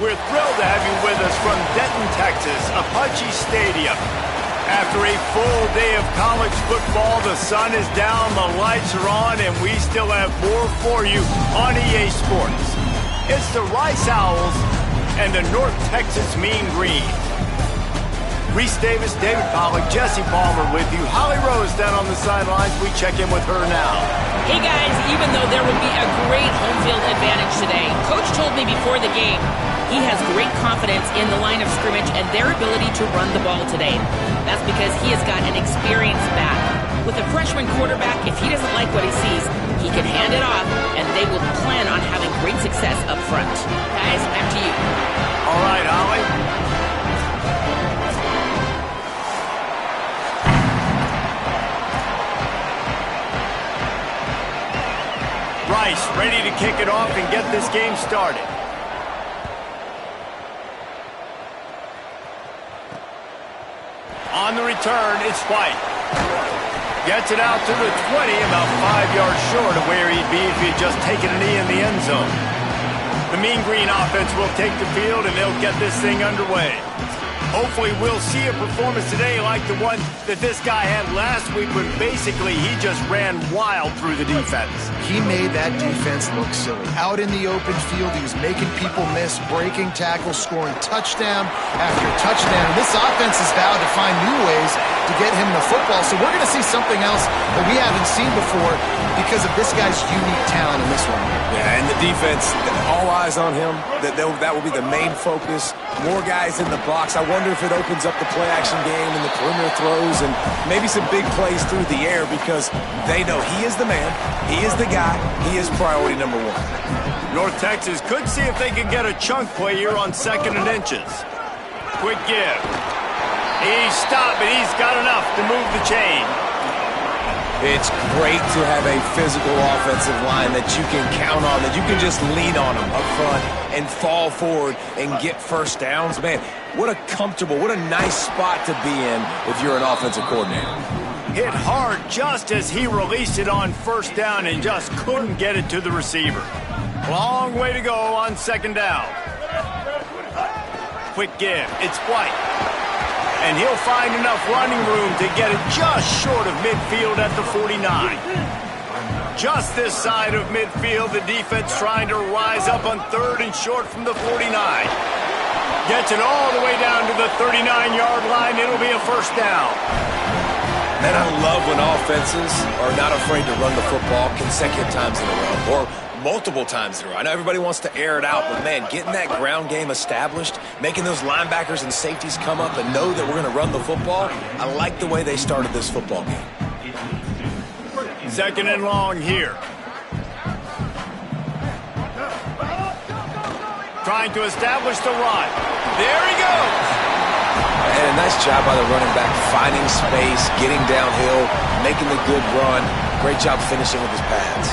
We're thrilled to have you with us from Denton, Texas, Apache Stadium. After a full day of college football, the sun is down, the lights are on, and we still have more for you on EA Sports. It's the Rice Owls and the North Texas Mean Green. Reese Davis, David Pollack, Jesse Palmer with you. Holly Rose down on the sidelines. We check in with her now. Hey guys, even though there will be a great home field advantage today, Coach told me before the game he has great confidence in the line of scrimmage and their ability to run the ball today. That's because he has got an experienced back. With a freshman quarterback, if he doesn't like what he sees, he can hand it off, and they will plan on having great success up front. Guys, back to you. All right, Holly. Rice ready to kick it off and get this game started. On the return, it's White. Gets it out to the 20, about 5 yards short of where he'd be if he'd just taken a knee in the end zone. The Mean Green offense will take the field, and they'll get this thing underway. Hopefully we'll see a performance today like the one that this guy had last week when basically he just ran wild through the defense. He made that defense look silly. Out in the open field, he was making people miss, breaking tackles, scoring touchdown after touchdown. And this offense has vowed to find new ways to get him the football. So we're going to see something else that we haven't seen before because of this guy's unique talent in this one. Yeah, and the defense, all eyes on him. That will be the main focus. More guys in the box. I wonder if it opens up the play-action game and the perimeter throws and maybe some big plays through the air because they know he is the man, he is the guy, he is priority number one. North Texas could see if they could get a chunk play here on 2nd and inches. Quick give. He's stopped, but he's got enough to move the chain. It's great to have a physical offensive line that you can count on, that you can just lean on them up front and fall forward and get first downs. Man, what a comfortable, what a nice spot to be in if you're an offensive coordinator. Hit hard just as he released it on 1st down and just couldn't get it to the receiver. Long way to go on 2nd down. Quick give. It's White. And he'll find enough running room to get it just short of midfield at the 49. Just this side of midfield, the defense trying to rise up on 3rd and short from the 49. Gets it all the way down to the 39-yard line. It'll be a 1st down. Man, I love when offenses are not afraid to run the football consecutive times in a row or multiple times in a row. I know everybody wants to air it out, but man, getting that ground game established, making those linebackers and safeties come up and know that we're going to run the football, I like the way they started this football game. 2nd and long here. Trying to establish the run. There he goes. And a nice job by the running back, finding space, getting downhill, making the good run. Great job finishing with his pads.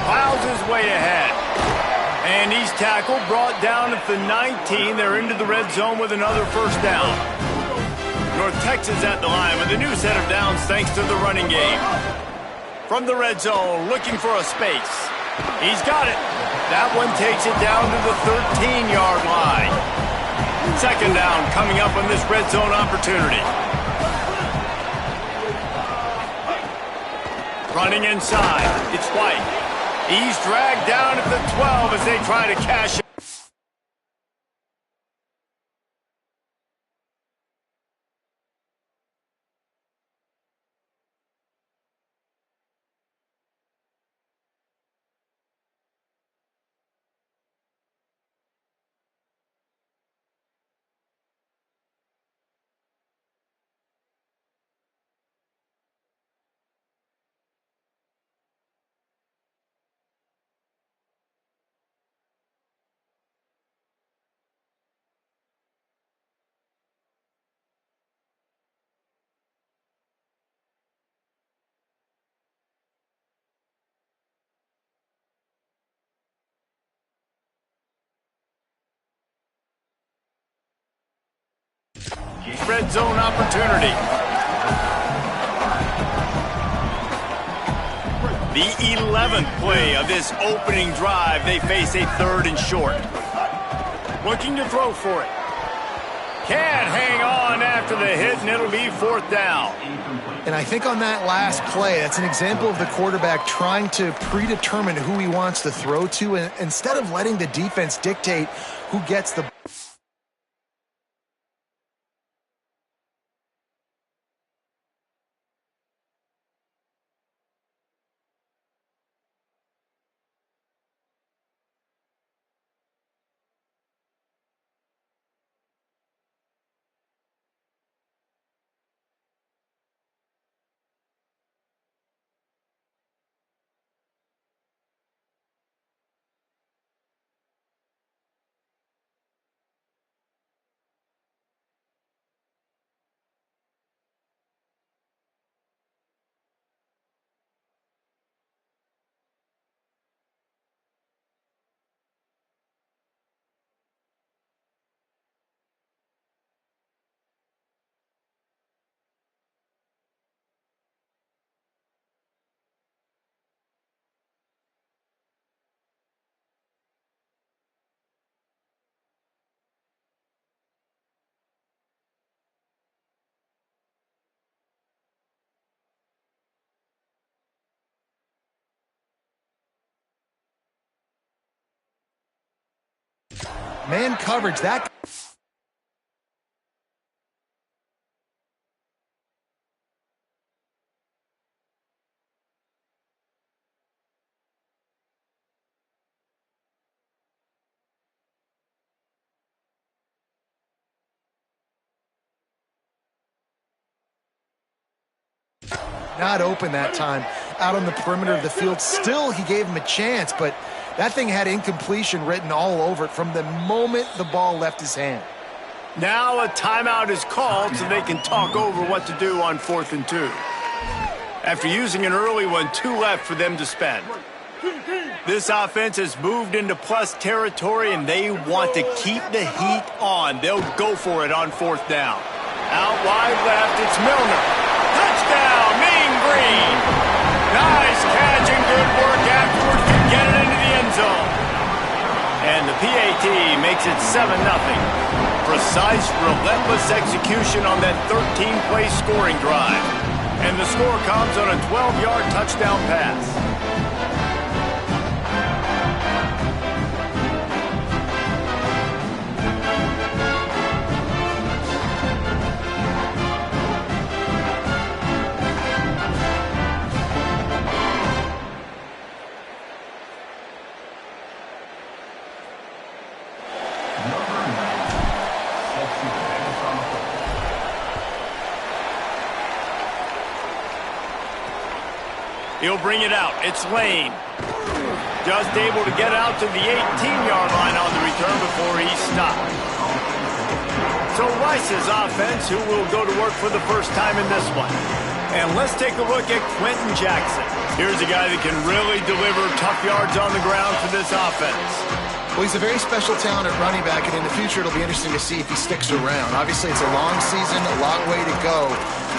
Piles his way ahead. And he's tackled, brought down at the 19. They're into the red zone with another 1st down. North Texas at the line with a new set of downs thanks to the running game. From the red zone, looking for a space. He's got it. That one takes it down to the 13-yard line. 2nd down coming up on this red zone opportunity. Running inside. It's White. He's dragged down at the 12 as they try to cash it. Red zone opportunity. The 11th play of this opening drive. They face a 3rd and short. Looking to throw for it. Can't hang on after the hit, and it'll be 4th down. And I think on that last play, that's an example of the quarterback trying to predetermine who he wants to throw to, and instead of letting the defense dictate who gets the... Man coverage, that... Not open that time. Out on the perimeter of the field. Still, he gave him a chance, but that thing had incompletion written all over it from the moment the ball left his hand. Now a timeout is called so they can talk over what to do on 4th and 2. After using an early one, 2 left for them to spend. This offense has moved into plus territory, and they want to keep the heat on. They'll go for it on 4th down. Out wide left, it's Milner. Touchdown, Mean Green. Nice catch and good work afterwards to get it into the end zone. And the PAT makes it 7-0. Precise, relentless execution on that 13-play scoring drive. And the score comes on a 12-yard touchdown pass. He'll bring it out. It's Lane. Just able to get out to the 18-yard line on the return before he stopped. So Rice's offense, who will go to work for the first time in this one. And let's take a look at Quentin Jackson. Here's a guy that can really deliver tough yards on the ground for this offense. Well, he's a very special talent at running back, and in the future it'll be interesting to see if he sticks around. Obviously, it's a long season, a long way to go.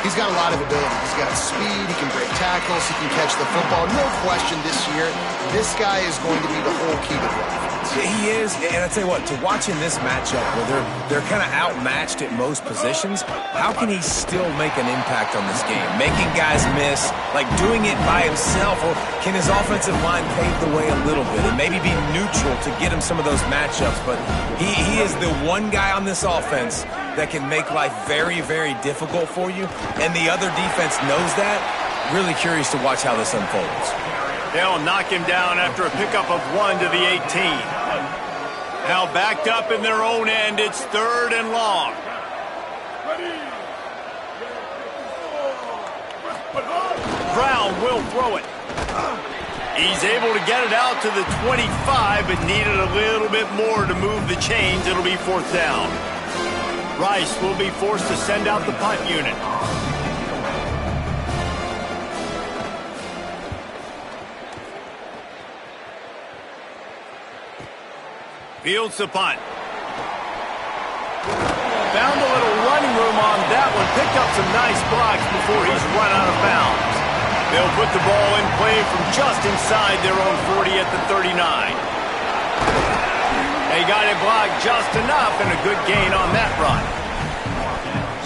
He's got a lot of ability. He's got speed, he can break tackles, he can catch the football. No question this year, this guy is going to be the whole key to the offense. He is, and I tell you what, to watch in this matchup where they're kind of outmatched at most positions, how can he still make an impact on this game? Making guys miss, like doing it by himself, or can his offensive line pave the way a little bit and maybe be neutral to get him some of those matchups? But he is the one guy on this offense that can make life very, very difficult for you, and the other defense knows that. Really curious to watch how this unfolds. They'll knock him down after a pickup of 1 to the 18. Now backed up in their own end, it's 3rd and long. Brown will throw it. He's able to get it out to the 25, but needed a little bit more to move the chains. It'll be 4th down. Rice will be forced to send out the punt unit. Fields the punt. Found a little running room on that one. Picked up some nice blocks before he's run out of bounds. They'll put the ball in play from just inside their own 40 at the 39. They got it blocked just enough and a good gain on that run.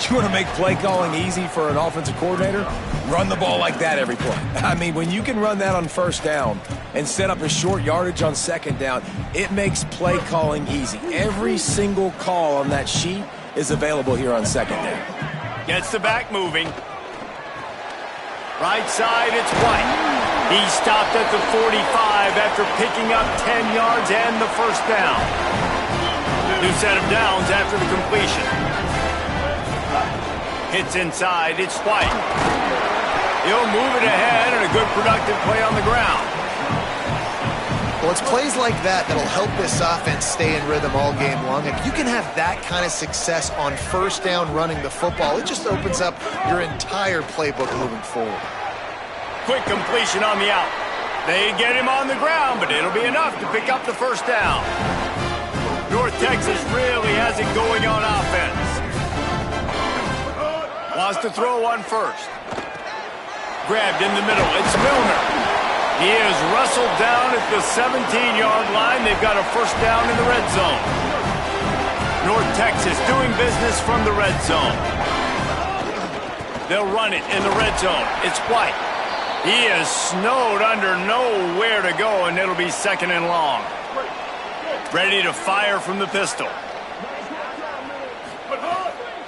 You want to make play calling easy for an offensive coordinator? Run the ball like that every play. I mean, when you can run that on first down and set up a short yardage on second down, it makes play calling easy. Every single call on that sheet is available here on second down. Gets the back moving. Right side, it's White. He stopped at the 45 after picking up 10 yards and the first down. New set of downs after the completion. Hits inside, it's White. He'll move it ahead and a good productive play on the ground. Well, it's plays like that that'll help this offense stay in rhythm all game long. If you can have that kind of success on first down running the football, it just opens up your entire playbook moving forward. Quick completion on the out. They get him on the ground, but it'll be enough to pick up the first down. North Texas really has it going on offense. Wants to throw one first. Grabbed in the middle. It's Milner. He is wrestled down at the 17-yard line. They've got a first down in the red zone. North Texas doing business from the red zone. They'll run it in the red zone. It's White. He is snowed under, nowhere to go, and it'll be second and long. Ready to fire from the pistol.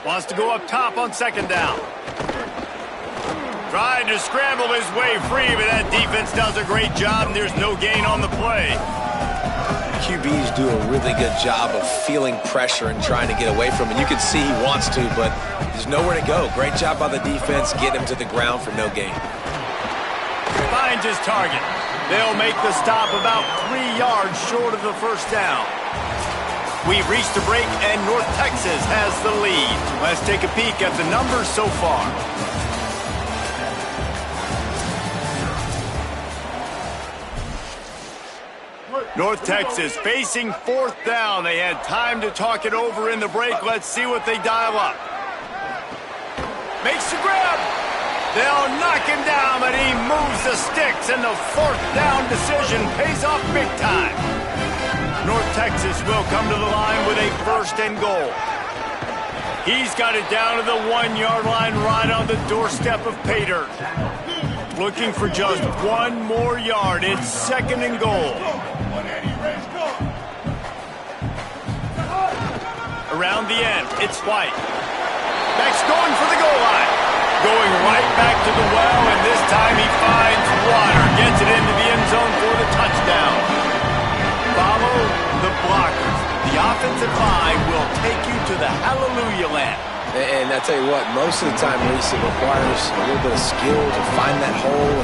Wants to go up top on second down. Tried to scramble his way free, but that defense does a great job, and there's no gain on the play. QBs do a really good job of feeling pressure and trying to get away from it. You can see he wants to, but there's nowhere to go. Great job by the defense, get him to the ground for no gain. Finds his target. They'll make the stop about 3 yards short of the first down. We've reached the break, and North Texas has the lead. Let's take a peek at the numbers so far. North Texas facing fourth down. They had time to talk it over in the break. Let's see what they dial up. Makes the grab. They'll knock him down, but he moves the sticks, and the fourth down decision pays off big time. North Texas will come to the line with a first and goal. He's got it down to the 1-yard line right on the doorstep of pay dirt. Looking for just one more yard. It's second and goal. Around the end, it's White. Next going for the goal line. Going right back to the well, and this time he finds water. Gets it into the end zone for the touchdown. Follow the blockers. The offensive line will take you to the hallelujah land. And I tell you what, most of the time, Reese, it requires a little bit of skill to find that hole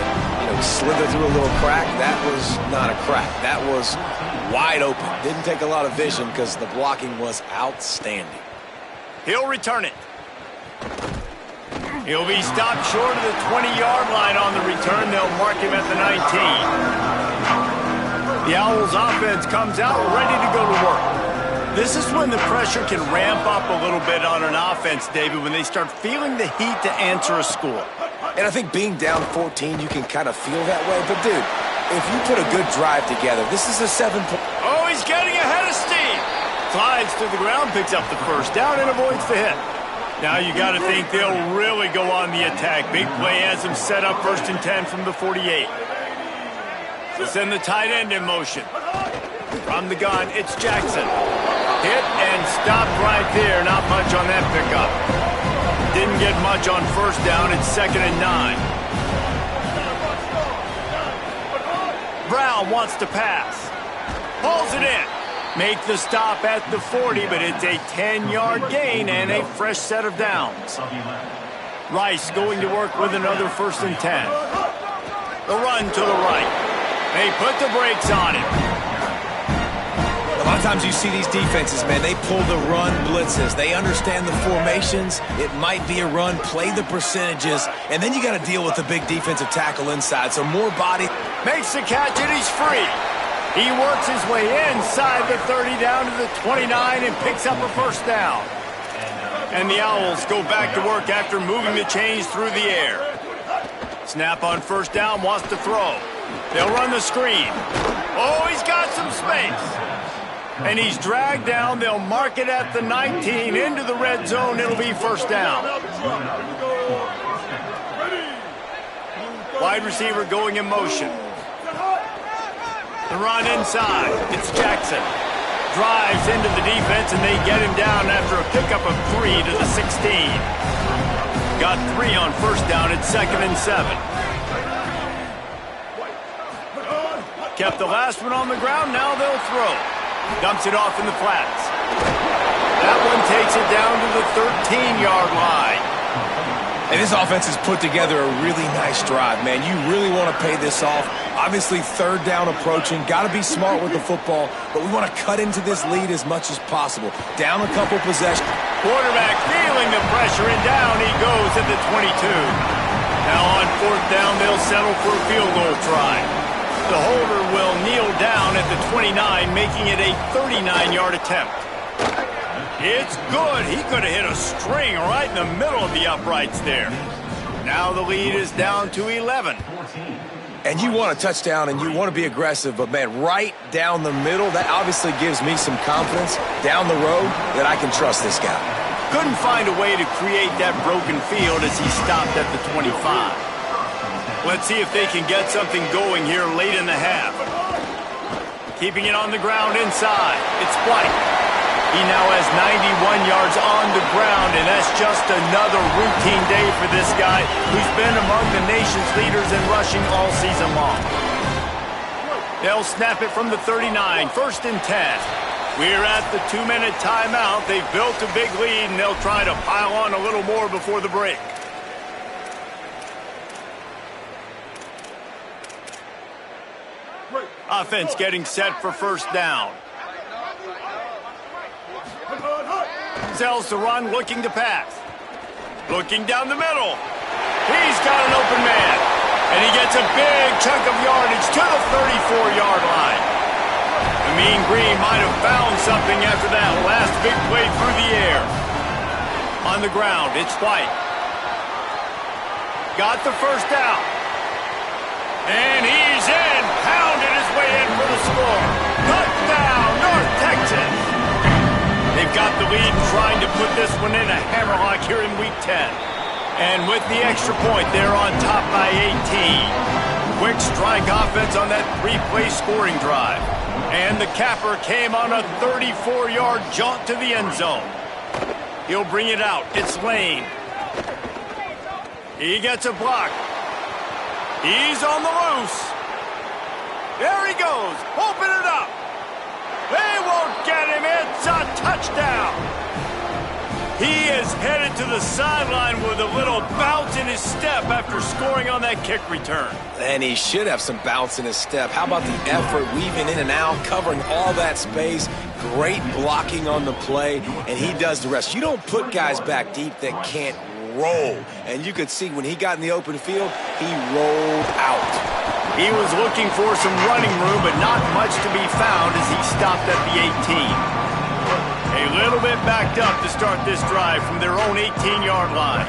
and, slither through a little crack. That was not a crack. That was wide open. Didn't take a lot of vision because the blocking was outstanding. He'll return it. He'll be stopped short of the 20-yard line on the return. They'll mark him at the 19. The Owls offense comes out ready to go to work. This is when the pressure can ramp up a little bit on an offense, David, when they start feeling the heat to answer a score. And I think being down 14, you can kind of feel that way. But, dude, if you put a good drive together, this is a 7-point. Oh, he's getting ahead of steam. Slides to the ground, picks up the first down, and avoids the hit. Now you got to think they'll really go on the attack. Big play has them set up first and 10 from the 48. They'll send the tight end in motion. From the gun, it's Jackson. Hit and stopped right there. Not much on that pickup. Didn't get much on first down. It's second and 9. Brown wants to pass. Pulls it in. Make the stop at the 40, but it's a 10-yard gain and a fresh set of downs. Rice going to work with another first and 10. The run to the right. They put the brakes on it. A lot of times you see these defenses, man, they pull the run blitzes. They understand the formations. It might be a run, play the percentages, and then you got to deal with the big defensive tackle inside. So more body. Makes the catch, and he's free. He works his way inside the 30 down to the 29 and picks up a first down. And the Owls go back to work after moving the chains through the air. Snap on first down, wants to throw. They'll run the screen. Oh, he's got some space. And he's dragged down. They'll mark it at the 19 into the red zone. It'll be first down. Wide receiver going in motion. The run inside. It's Jackson. Drives into the defense, and they get him down after a pickup of 3 to the 16. Got 3 on first down. It's 2nd and 7. Kept the last one on the ground. Now they'll throw. Dumps it off in the flats. That one takes it down to the 13-yard line. And this offense has put together a really nice drive, man. You really want to pay this off. Obviously, third down approaching. Got to be smart with the football, but we want to cut into this lead as much as possible. Down a couple possessions. Quarterback feeling the pressure, and down he goes at the 22. Now on fourth down, they'll settle for a field goal try. The holder will kneel down at the 29, making it a 39-yard attempt. It's good. He could have hit a string right in the middle of the uprights there. Now the lead is down to 11. And you want a touchdown and you want to be aggressive, but, man, right down the middle, that obviously gives me some confidence down the road that I can trust this guy. Couldn't find a way to create that broken field as he stopped at the 25. Let's see if they can get something going here late in the half. Keeping it on the ground inside. It's White. He now has 91 yards on the ground, and that's just another routine day for this guy who's been among the nation's leaders in rushing all season long. They'll snap it from the 39, 1st and 10. We're at the 2-minute timeout. They've built a big lead, and they'll try to pile on a little more before the break. Offense getting set for first down. Sells to run, looking to pass. Looking down the middle. He's got an open man. And he gets a big chunk of yardage to the 34-yard line. The Mean Green might have found something after that last big play through the air. On the ground, it's White. Got the first down. And he's in. Pounded his way in for the score. Touchdown, North Texas. They've got the lead, trying to put this one in a hammerlock here in Week 10. And with the extra point, they're on top by 18. Quick strike offense on that 3-play scoring drive. And the capper came on a 34-yard jaunt to the end zone. He'll bring it out. It's Lane. He gets a block. He's on the loose. There he goes. Open it up. They won't get him. It's a touchdown. He is headed to the sideline with a little bounce in his step after scoring on that kick return. And he should have some bounce in his step. How about the effort, weaving in and out, covering all that space. Great blocking on the play, and he does the rest. You don't put guys back deep that can't roll. And you could see when he got in the open field, he rolled out. He was looking for some running room, but not much to be found as he stopped at the 18. A little bit backed up to start this drive from their own 18-yard line.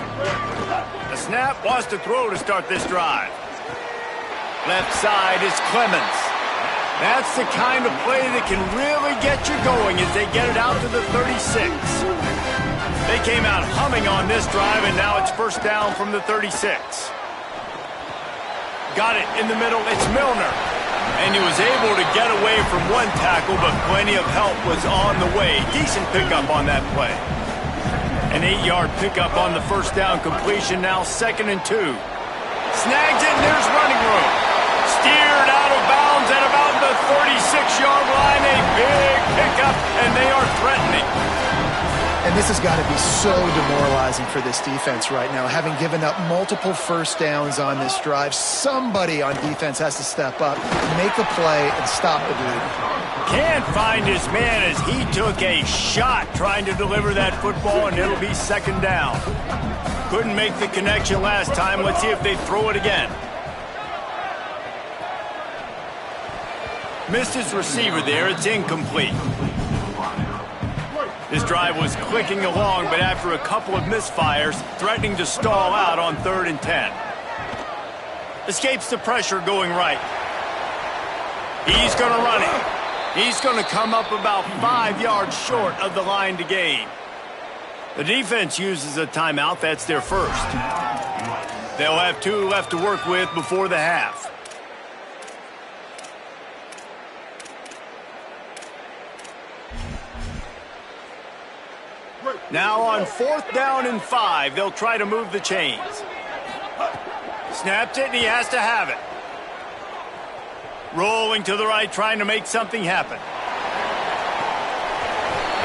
The snap wants to throw to start this drive. Left side is Clemens. That's the kind of play that can really get you going as they get it out to the 36. They came out humming on this drive, and now it's first down from the 36. Got it in the middle. It's Milner. And he was able to get away from one tackle, but plenty of help was on the way. Decent pickup on that play. An 8-yard pickup on the first down completion. Now 2nd and 2. Snags it, and there's running room. Steered out of bounds at about the 36-yard line. A big pickup, and they are threatening. And this has got to be so demoralizing for this defense right now. Having given up multiple first downs on this drive, somebody on defense has to step up, make a play, and stop the bleeding. Can't find his man as he took a shot trying to deliver that football, and it'll be 2nd down. Couldn't make the connection last time. Let's see if they throw it again. Missed his receiver there. It's incomplete. This drive was clicking along, but after a couple of misfires, threatening to stall out on 3rd and 10. Escapes the pressure going right. He's going to run it. He's going to come up about 5 yards short of the line to gain. The defense uses a timeout. That's their first. They'll have 2 left to work with before the half. Now on 4th down and 5, they'll try to move the chains. Snapped it, and he has to have it. Rolling to the right, trying to make something happen.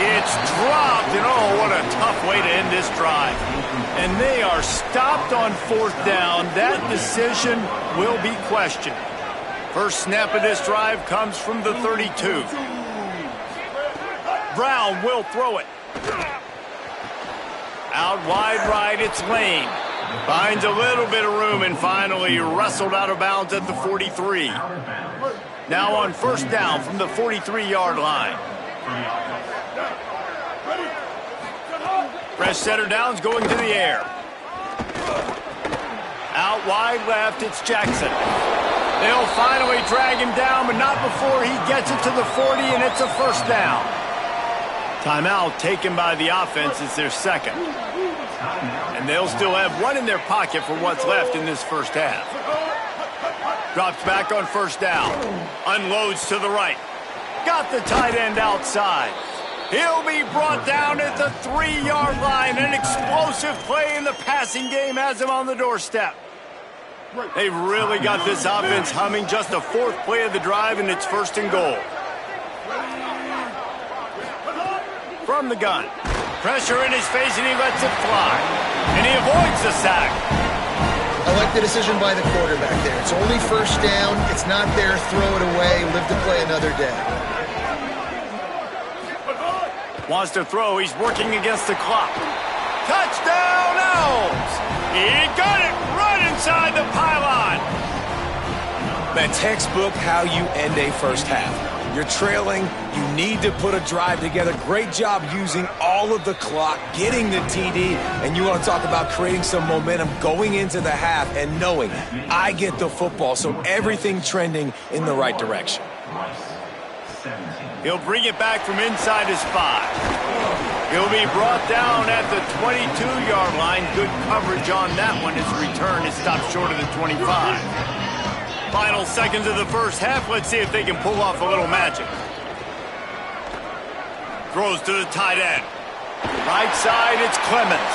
It's dropped, and oh, what a tough way to end this drive. And they are stopped on 4th down. That decision will be questioned. First snap of this drive comes from the 32. Brown will throw it. Out wide right, it's Lane. Finds a little bit of room and finally wrestled out of bounds at the 43. Now on 1st down from the 43-yard line. Fresh setter down's going to the air. Out wide left, it's Jackson. They'll finally drag him down, but not before he gets it to the 40, and it's a 1st down. Timeout taken by the offense is their second. And they'll still have 1 in their pocket for what's left in this first half. Drops back on 1st down. Unloads to the right. Got the tight end outside. He'll be brought down at the 3-yard line. An explosive play in the passing game has him on the doorstep. They've really got this offense humming. Just a 4th play of the drive, and it's 1st and goal. From the gun. Pressure in his face, and he lets it fly. And he avoids the sack. I like the decision by the quarterback there. It's only 1st down. It's not there. Throw it away. Live to play another day. Wants to throw. He's working against the clock. Touchdown, Elves! He got it right inside the pylon. Man, textbook how you end a first half. You're trailing. You need to put a drive together. Great job using all of the clock, getting the TD, and you want to talk about creating some momentum going into the half and knowing I get the football, so everything trending in the right direction. He'll bring it back from inside his 5. He'll be brought down at the 22-yard line. Good coverage on that one. His return is stopped short of the 25. Final seconds of the first half. Let's see if they can pull off a little magic. Throws to the tight end. Right side, it's Clemens.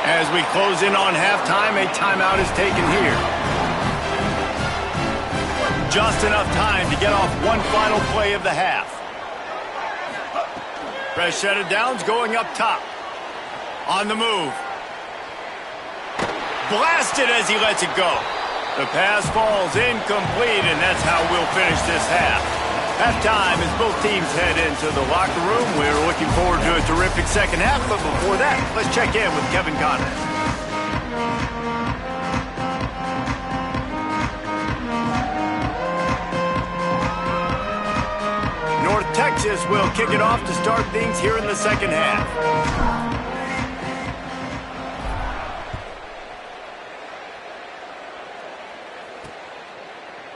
As we close in on halftime, a timeout is taken here. Just enough time to get off one final play of the half. Fresh set of downs going up top. On the move. Blasted as he lets it go. The pass falls incomplete, and that's how we'll finish this half. Halftime as both teams head into the locker room. We're looking forward to a terrific second half, but before that, let's check in with Kevin Conner. North Texas will kick it off to start things here in the second half.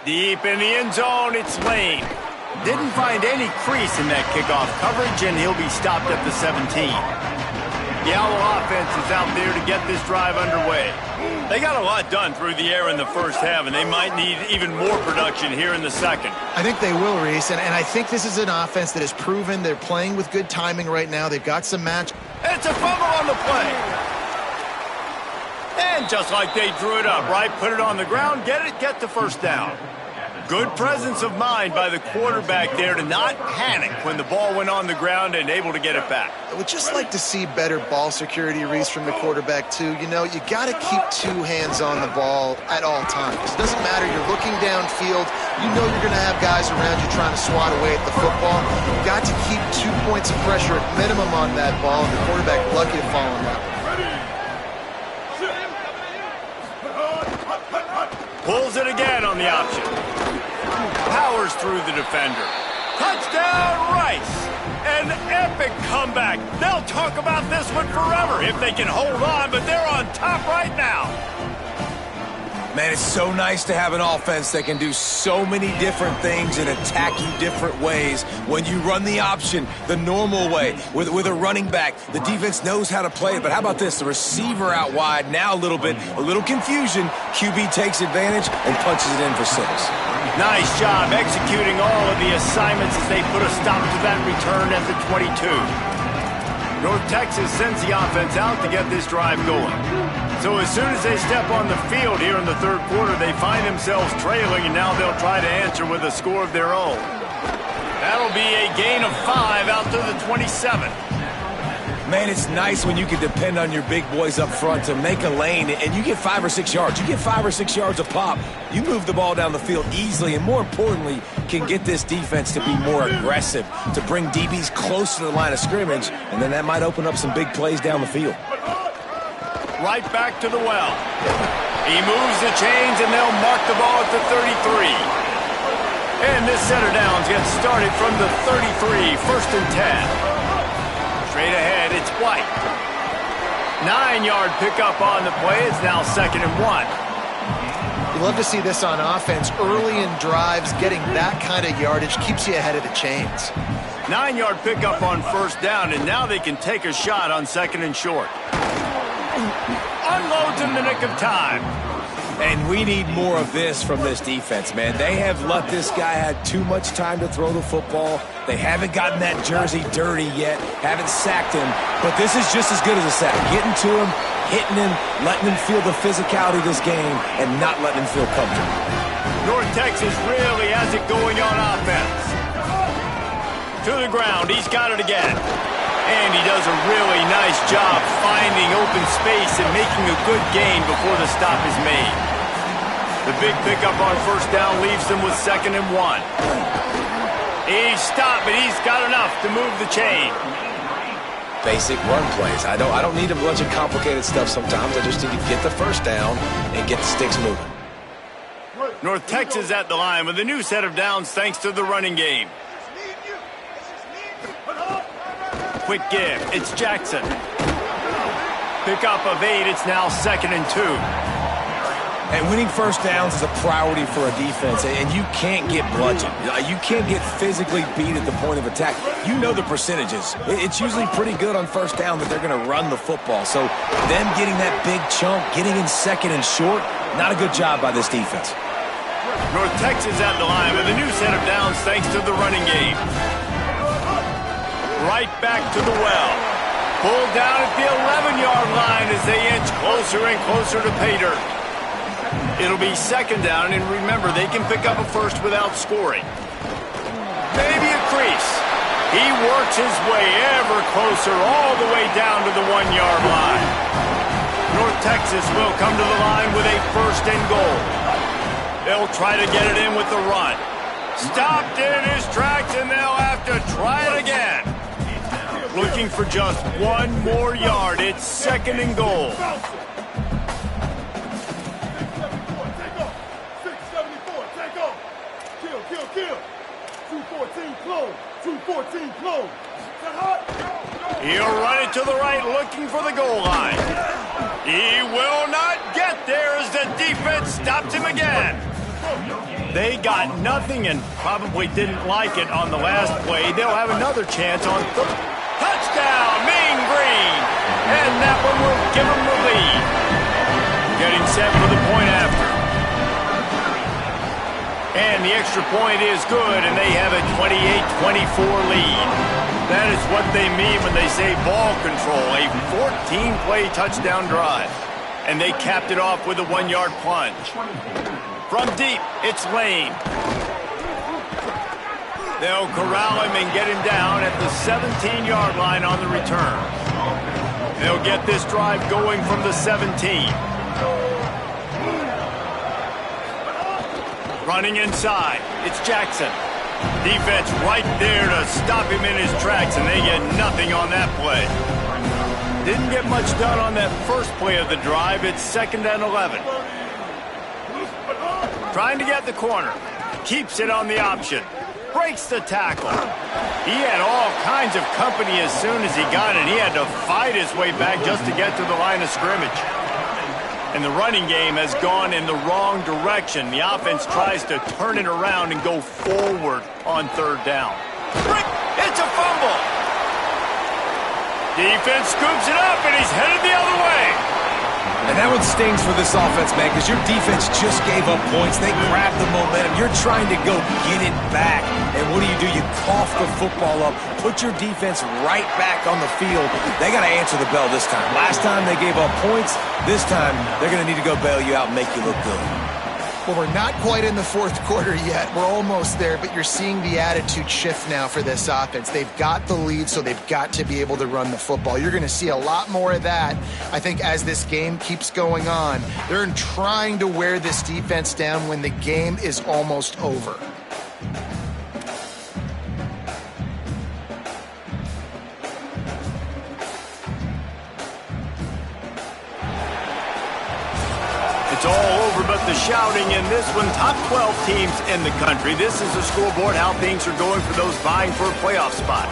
Deep in the end zone, it's Lane. Didn't find any crease in that kickoff coverage, and he'll be stopped at the 17. The Owl offense is out there to get this drive underway. They got a lot done through the air in the first half, and they might need even more production here in the second. I think they will, Reese, and I think this is an offense that has proven they're playing with good timing right now. They've got some match. It's a fumble on the play. And just like they drew it up, right? Put it on the ground, get the 1st down. Good presence of mind by the quarterback there to not panic when the ball went on the ground and able to get it back. I would just like to see better ball security, Reese, from the quarterback, too. You know, you got to keep 2 hands on the ball at all times. It doesn't matter. You're looking downfield. You know you're going to have guys around you trying to swat away at the football. You've got to keep 2 points of pressure at minimum on that ball, and the quarterback lucky to fall on that one. Pulls it again on the option. Powers through the defender. Touchdown, Rice! An epic comeback. They'll talk about this one forever if they can hold on, but they're on top right now. Man, it's so nice to have an offense that can do so many different things and attack you different ways. When you run the option, the normal way, with a running back, the defense knows how to play it. But how about this? The receiver out wide, now a little confusion. QB takes advantage and punches it in for 6. Nice job executing all of the assignments as they put a stop to that return at the 22. North Texas sends the offense out to get this drive going. So as soon as they step on the field here in the third quarter, they find themselves trailing, and now they'll try to answer with a score of their own. That'll be a gain of 5 out to the 27. Man, it's nice when you can depend on your big boys up front to make a lane, and you get 5 or 6 yards. You get 5 or 6 yards a pop. You move the ball down the field easily, and more importantly, can get this defense to be more aggressive, to bring DBs close to the line of scrimmage, and then that might open up some big plays down the field. Right back to the well. He moves the chains, and they'll mark the ball at the 33. And this set of downs gets started from the 33, 1st and 10. Straight ahead, it's White. 9-yard pickup on the play. It's now 2nd and 1. You love to see this on offense. Early in drives, getting that kind of yardage keeps you ahead of the chains. 9-yard pickup on 1st down, and now they can take a shot on 2nd and short. Unloads in the nick of time. And we need more of this from this defense, man. They have let this guy have too much time to throw the football. They haven't gotten that jersey dirty yet, haven't sacked him, but this is just as good as a sack. Getting to him, hitting him, letting him feel the physicality of this game, and not letting him feel comfortable. North Texas really has it going on offense. To the ground, he's got it again. And he does a really nice job finding open space and making a good gain before the stop is made. The big pickup on 1st down leaves them with 2nd and 1. He's stopped, but he's got enough to move the chain. Basic run plays. I don't need a bunch of complicated stuff sometimes. I just need to get the 1st down and get the sticks moving. North Texas at the line with a new set of downs thanks to the running game. Quick give. It's Jackson. Pickup of 8. It's now 2nd and 2. And winning 1st downs is a priority for a defense, and you can't get bludgeoned. You can't get physically beat at the point of attack. You know the percentages. It's usually pretty good on 1st down that they're going to run the football. So them getting that big chunk, getting in 2nd and short, not a good job by this defense. North Texas at the line with a new set of downs thanks to the running game. Right back to the well. Pulled down at the 11-yard line as they inch closer and closer to pay dirt. It'll be 2nd down, and remember, they can pick up a 1st without scoring. Maybe a crease. He works his way ever closer all the way down to the 1-yard line. North Texas will come to the line with a 1st and goal. They'll try to get it in with the run. Stopped in his tracks, and they'll have to try it again. Looking for just 1 more yard. It's 2nd and goal. 214 close. He'll run it to the right, looking for the goal line. He will not get there as the defense stopped him again. They got nothing and probably didn't like it on the last play. They'll have another chance on touchdown, Mean Green. And that one will give them the lead. Getting set for the point after. And the extra point is good, and they have a 28-24 lead. That is what they mean when they say ball control, a 14-play touchdown drive. And they capped it off with a 1-yard plunge. From deep, it's Lane. They'll corral him and get him down at the 17-yard line on the return. They'll get this drive going from the 17. Running inside, it's Jackson. Defense right there to stop him in his tracks, and they get nothing on that play. Didn't get much done on that first play of the drive. It's 2nd and 11. Trying to get the corner. Keeps it on the option. Breaks the tackle. He had all kinds of company as soon as he got it. He had to fight his way back just to get to the line of scrimmage. And the running game has gone in the wrong direction. The offense tries to turn it around and go forward on third down. It's a fumble. Defense scoops it up, and he's headed the other way. And that one stings for this offense, man, because your defense just gave up points. They grabbed the momentum. You're trying to go get it back. And what do? You cough the football up, put your defense right back on the field. They got to answer the bell this time. Last time they gave up points. This time they're going to need to go bail you out and make you look good. Well, we're not quite in the fourth quarter yet. We're almost there, but you're seeing the attitude shift now for this offense. They've got the lead, so they've got to be able to run the football. You're going to see a lot more of that, I think, as this game keeps going on. They're trying to wear this defense down when the game is almost over. It's all over but the shouting in this one. Top 12 teams in the country. This is the scoreboard, how things are going for those vying for a playoff spot.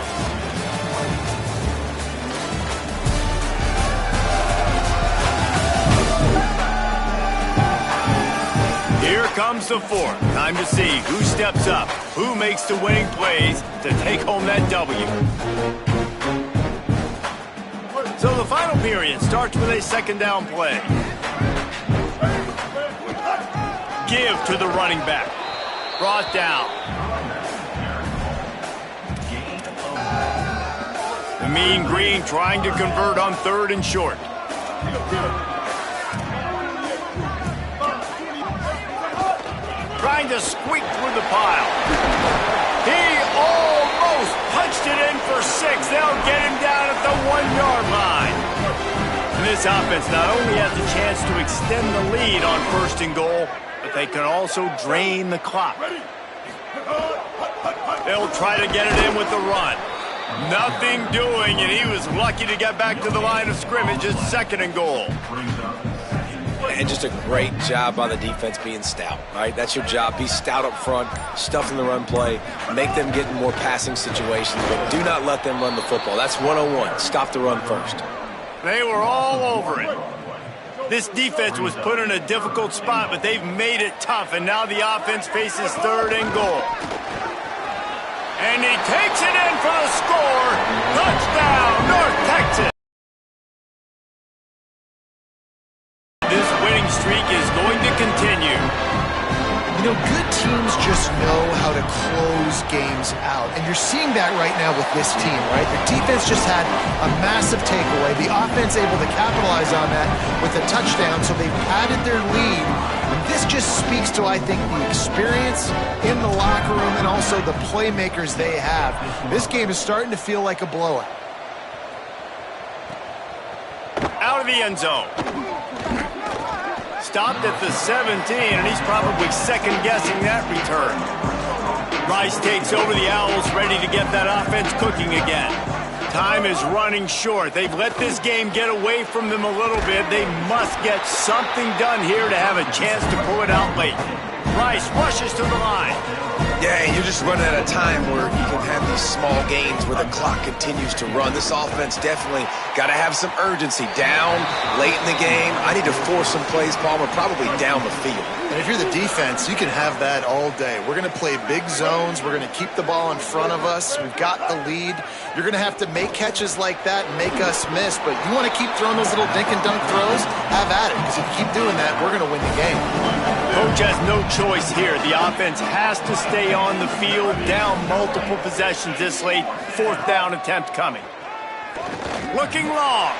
Here comes the fourth. Time to see who steps up, who makes the winning plays to take home that W. So the final period starts with a second down play. Give to the running back. Brought down. The Mean Green trying to convert on third and short. Trying to squeak through the pile. He almost punched it in for 6. They'll get him down at the 1-yard line. And this offense not only has a chance to extend the lead on first and goal, but they can also drain the clock. They'll try to get it in with the run. Nothing doing, and he was lucky to get back to the line of scrimmage at second and goal. And just a great job by the defense being stout, right? That's your job. Be stout up front, stuff in the run play, make them get in more passing situations, but do not let them run the football. That's 101. Stop the run first. They were all over it. This defense was put in a difficult spot, but they've made it tough, and now the offense faces third and goal. And he takes it in for the score. Touchdown, North Texas. This winning streak is going to continue. You know, good teams just know how to close games out. And you're seeing that right now with this team, right? The defense just had a massive takeaway. The offense able to capitalize on that with a touchdown, so they've padded their lead. And this just speaks to, I think, the experience in the locker room and also the playmakers they have. This game is starting to feel like a blowout. Out of the end zone. Stopped at the 17, and he's probably second-guessing that return. Rice takes over the Owls, ready to get that offense cooking again. Time is running short. They've let this game get away from them a little bit. They must get something done here to have a chance to pull it out late. Rice rushes to the line. Yeah, and you're just running at a time where you can have these small gains where the clock continues to run. This offense definitely got to have some urgency. Down, late in the game. I need to force some plays, Palmer, probably down the field. And if you're the defense, you can have that all day. We're going to play big zones. We're going to keep the ball in front of us. We've got the lead. You're going to have to make catches like that and make us miss. But you want to keep throwing those little dink and dunk throws? Have at it. Because if you keep doing that, we're going to win the game. Coach has no choice here. The offense has to stay on the field, down multiple possessions this late. Fourth down attempt coming. Looking long.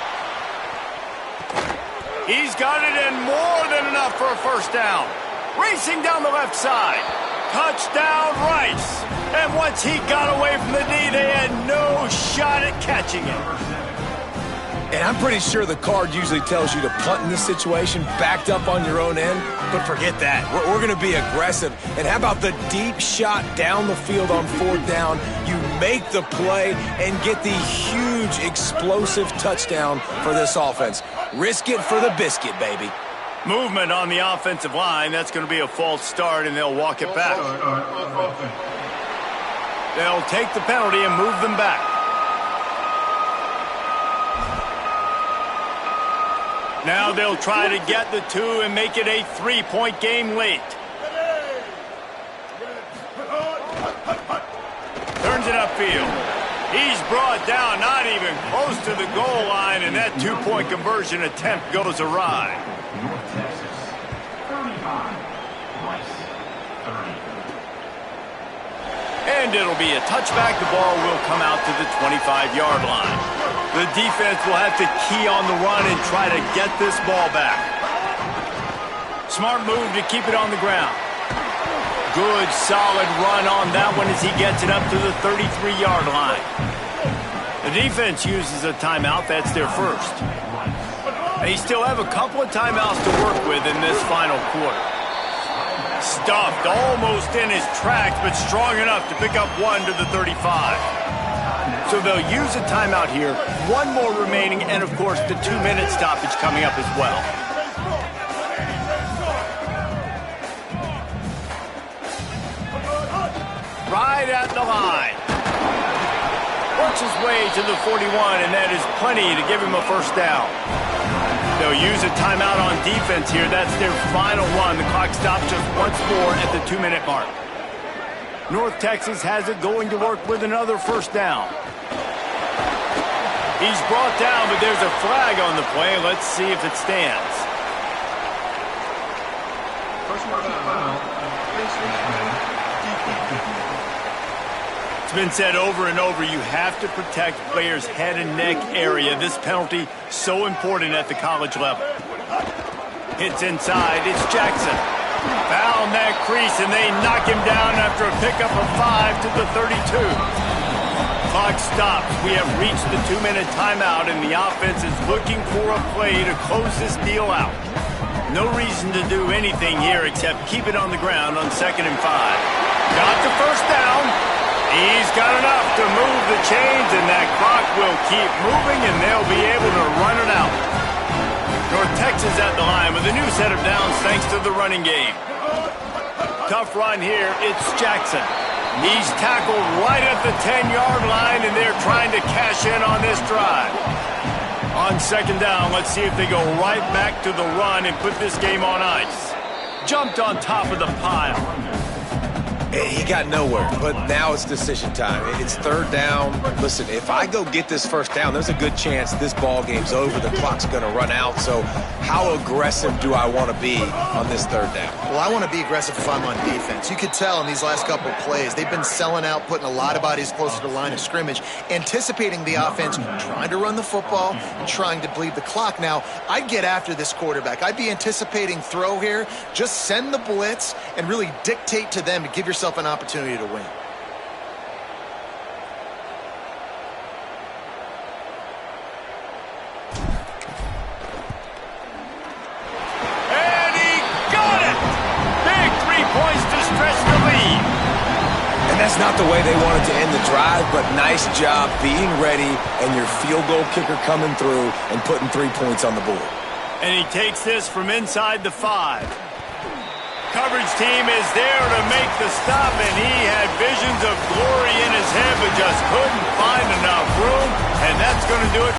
He's got it in more than enough for a first down. Racing down the left side. Touchdown, Rice. And once he got away from the knee, they had no shot at catching him. And I'm pretty sure the card usually tells you to punt in this situation, backed up on your own end, but forget that. We're going to be aggressive. And how about the deep shot down the field on fourth down? You make the play and get the huge explosive touchdown for this offense. Risk it for the biscuit, baby. Movement on the offensive line. That's going to be a false start, and they'll walk it back. They'll take the penalty and move them back. Now they'll try to get the 2 and make it a 3-point game late. Turns it upfield. He's brought down, not even close to the goal line, and that 2-point conversion attempt goes awry. North Texas, 35. Rice, 30. And it'll be a touchback. The ball will come out to the 25-yard line. The defense will have to key on the run and try to get this ball back. Smart move to keep it on the ground. Good, solid run on that one as he gets it up to the 33-yard line. The defense uses a timeout. That's their first. They still have a couple of timeouts to work with in this final quarter. Stuffed almost in his tracks, but strong enough to pick up 1 to the 35. So they'll use a timeout here. 1 more remaining, and of course the 2-minute stoppage coming up as well. Right at the line. Works his way to the 41, and that is plenty to give him a first down. They'll use a timeout on defense here. That's their final one. The clock stops just once more at the 2-minute mark. North Texas has it going to work with another first down. He's brought down, but there's a flag on the play. Let's see if it stands. It's been said over and over, you have to protect players' head and neck area. This penalty so important at the college level. Hits inside, it's Jackson. Found that crease, and they knock him down after a pickup of 5 to the 32. Clock stops. We have reached the 2-minute timeout, and the offense is looking for a play to close this deal out. No reason to do anything here except keep it on the ground on 2nd and 5. Got the first down. He's got enough to move the chains, and that clock will keep moving, and they'll be able to run it out. North Texas at the line with a new set of downs thanks to the running game. Tough run here. It's Jackson. He's tackled right at the 10-yard line, and they're trying to cash in on this drive. On 2nd down, let's see if they go right back to the run and put this game on ice. Jumped on top of the pile. He got nowhere, but now it's decision time. It's 3rd down. Listen, if I go get this first down, there's a good chance this ball game's over. The clock's going to run out. So how aggressive do I want to be on this 3rd down? Well, I want to be aggressive if I'm on defense. You could tell in these last couple of plays, they've been selling out, putting a lot of bodies closer to the line of scrimmage, anticipating the offense, trying to run the football, and trying to bleed the clock. Now, I'd get after this quarterback. I'd be anticipating throw here. Just send the blitz and really dictate to them to give yourself an opportunity to win. And he got it! Big 3 points to stretch the lead. And that's not the way they wanted to end the drive, but nice job being ready and your field goal kicker coming through and putting 3 points on the board. And he takes this from inside the 5. Coverage team is there to make the stop, and he had visions of glory in his head, but just couldn't find enough room, and that's going to do it.